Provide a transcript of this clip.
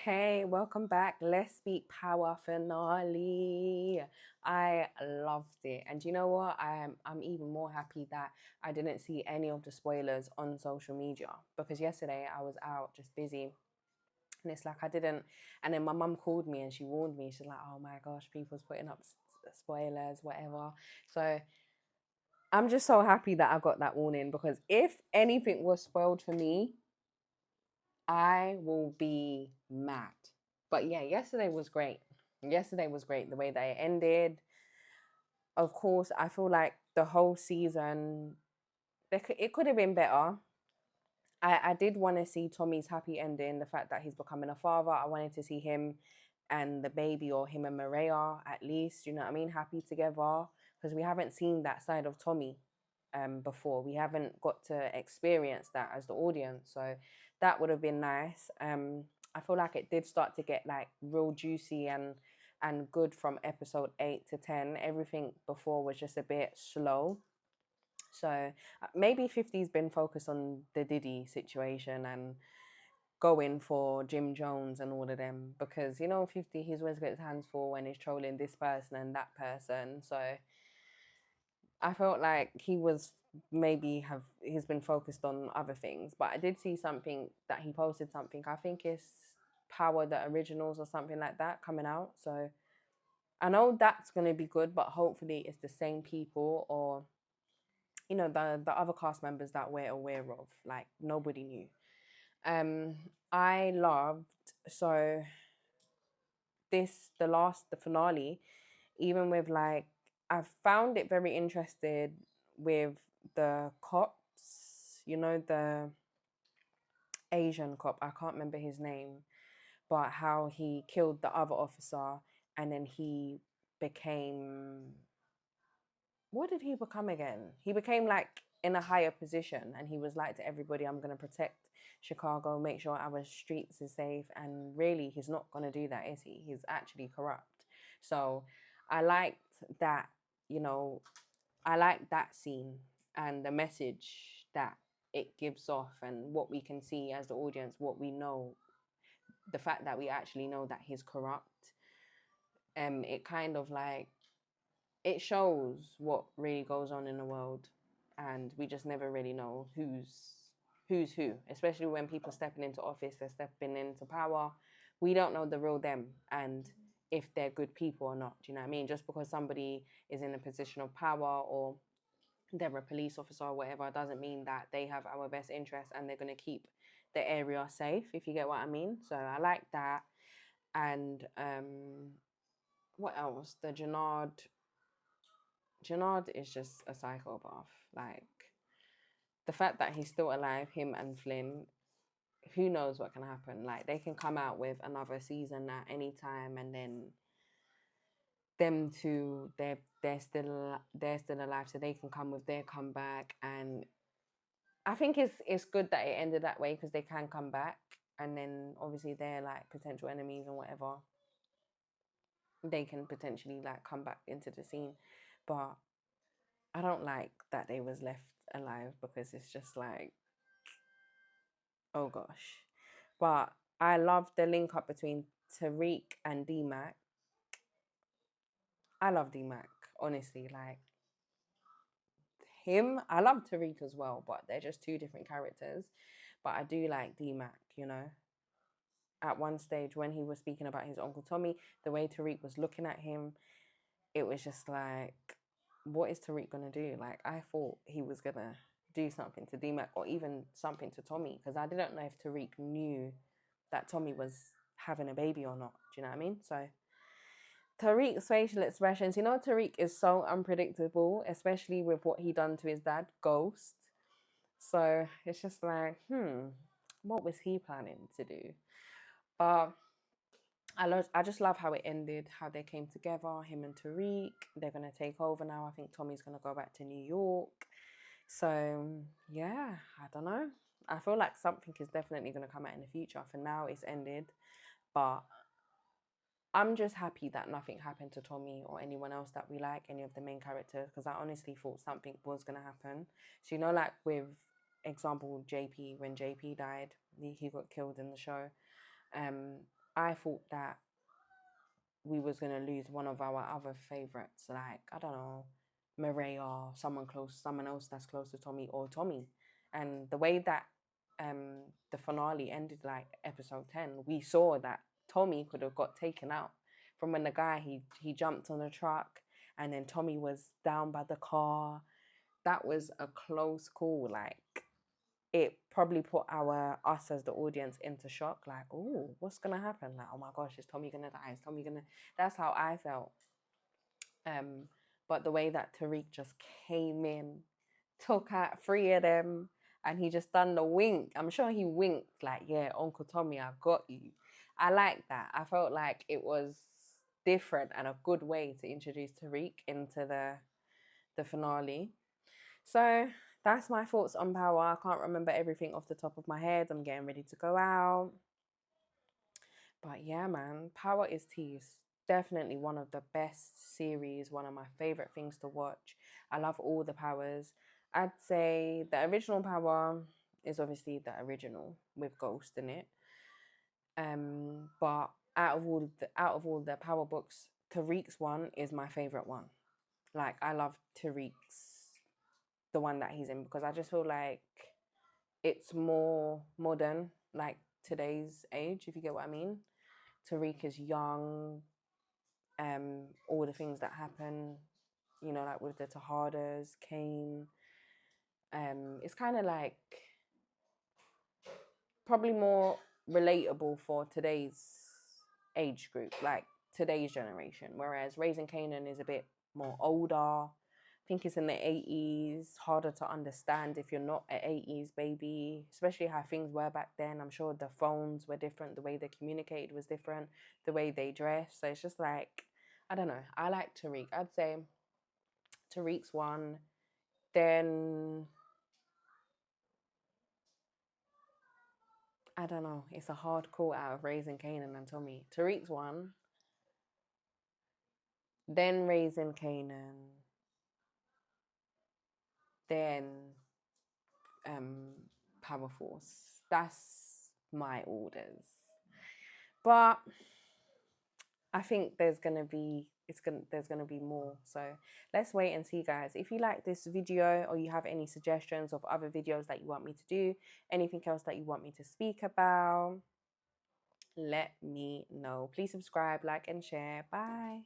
Hey, welcome back. Let's Speak Power finale. I loved it. And you know what? I'm even more happy that I didn't see any of the spoilers on social media because yesterday I was out just busy. And it's like I didn't. And then my mum called me and she warned me. She's like, "Oh my gosh, people's putting up spoilers, whatever." So I'm just so happy that I got that warning because if anything was spoiled for me, I will be mad. But yeah, yesterday was great. Yesterday was great. The way that it ended. Of course, I feel like the whole season, it could have been better. I did want to see Tommy's happy ending, the fact that he's becoming a father. I wanted to see him and the baby, or him and Maria at least, you know what I mean, happy together. Because we haven't seen that side of Tommy before. We haven't got to experience that as the audience. So that would have been nice. I feel like it did start to get like real juicy and good from episode 8 to 10. Everything before was just a bit slow. So maybe 50's been focused on the Diddy situation and going for Jim Jones and all of them because you know 50 he's always got his hands full when he's trolling this person and that person. So I felt like he's been focused on other things, but I did see something that he posted something. I think it's Power the Originals or something like that coming out. So I know that's gonna be good, but hopefully it's the same people or the other cast members that we're aware of. Like nobody knew. Um, I loved so the finale, even with like I found it very interested with the cops, the Asian cop, I can't remember his name, but how he killed the other officer and then he became, what did he become again? He became like in a higher position and he was like to everybody, I'm going to protect Chicago, make sure our streets are safe. And really, he's not going to do that, is he? He's actually corrupt. So I liked that, you know, I like that scene and the message that it gives off and what we can see as the audience, what we know, the fact that we actually know that he's corrupt. It kind of like it shows what really goes on in the world, and we just never really know who's who, especially when people stepping into office, they're stepping into power. We don't know the real them and if they're good people or not. Do you know what I mean? Just because somebody is in a position of power or they're a police officer or whatever doesn't mean that they have our best interests and they're going to keep the area safe, if you get what I mean. So I like that. And what else? The Janard is just a psychopath. Like the fact that he's still alive, him and Flynn, who knows what can happen? Like they can come out with another season at any time, and then them two, they're still alive, so they can come with their comeback. And I think it's good that it ended that way because they can come back, and then obviously they're like potential enemies and whatever. They can potentially like come back into the scene, but I don't like that they was left alive because it's just like, oh gosh. But I love the link up between Tariq and Dmac. I love Dmac, honestly. Like him, I love Tariq as well, but they're just two different characters. But I do like Dmac. At one stage when he was speaking about his Uncle Tommy, the way Tariq was looking at him, it was just like, what is Tariq gonna do? Like I thought he was gonna do something to DMAC or even something to Tommy because I didn't know if Tariq knew that Tommy was having a baby or not. Do you know what I mean? So Tariq's facial expressions, Tariq is so unpredictable, especially with what he done to his dad, Ghost. So it's just like, what was he planning to do? But I just love how it ended, how they came together, him and Tariq. They're gonna take over now. I think Tommy's gonna go back to New York. So yeah, I don't know. I feel like something is definitely gonna come out in the future. For now, it's ended, but I'm just happy that nothing happened to Tommy or anyone else that we like, any of the main characters, because I honestly thought something was gonna happen. So like with example JP, when JP died, he got killed in the show. I thought that we was gonna lose one of our other favorites, like I don't know, Maria, someone else that's close to Tommy, or Tommy. And the way that the finale ended, like episode 10, we saw that Tommy could have got taken out from when the guy he jumped on the truck, and then Tommy was down by the car. That was a close call. Like it probably put us as the audience into shock. Like, oh, what's gonna happen? Like, oh my gosh, is Tommy gonna die? Is Tommy gonna? That's how I felt. Um, but the way that Tariq just came in, took out three of them, and he just done the wink. I'm sure he winked like, yeah, Uncle Tommy, I got you. I like that. I felt like it was different and a good way to introduce Tariq into the finale. So that's my thoughts on Power. I can't remember everything off the top of my head. I'm getting ready to go out. But yeah, man, Power is Tease. Definitely one of the best series, one of my favorite things to watch. I love all the powers. I'd say the original Power is obviously the original with Ghost in it. But out of all the Power books, Tariq's one is my favorite one. Like I love Tariq's the one that he's in because I just feel like it's more modern, like today's age, if you get what I mean. Tariq is young, all the things that happen, like with the Tahadas, Kane. It's kind of like probably more relatable for today's age group, like today's generation. Whereas Raising Kanan is a bit more older. I think it's in the 80s, harder to understand if you're not an 80s baby, especially how things were back then. I'm sure the phones were different, the way they communicated was different, the way they dressed. So it's just like, I don't know. I like Tariq. I'd say Tariq's one. Then, I don't know. It's a hard call out of Raising Kanan and Tommy. Tariq's one. Then Raising Kanan. Then Power Force. That's my orders. But I think there's gonna be more. So let's wait and see, guys. If you like this video or you have any suggestions of other videos that you want me to do, anything else that you want me to speak about, let me know. Please subscribe, like, and share. Bye.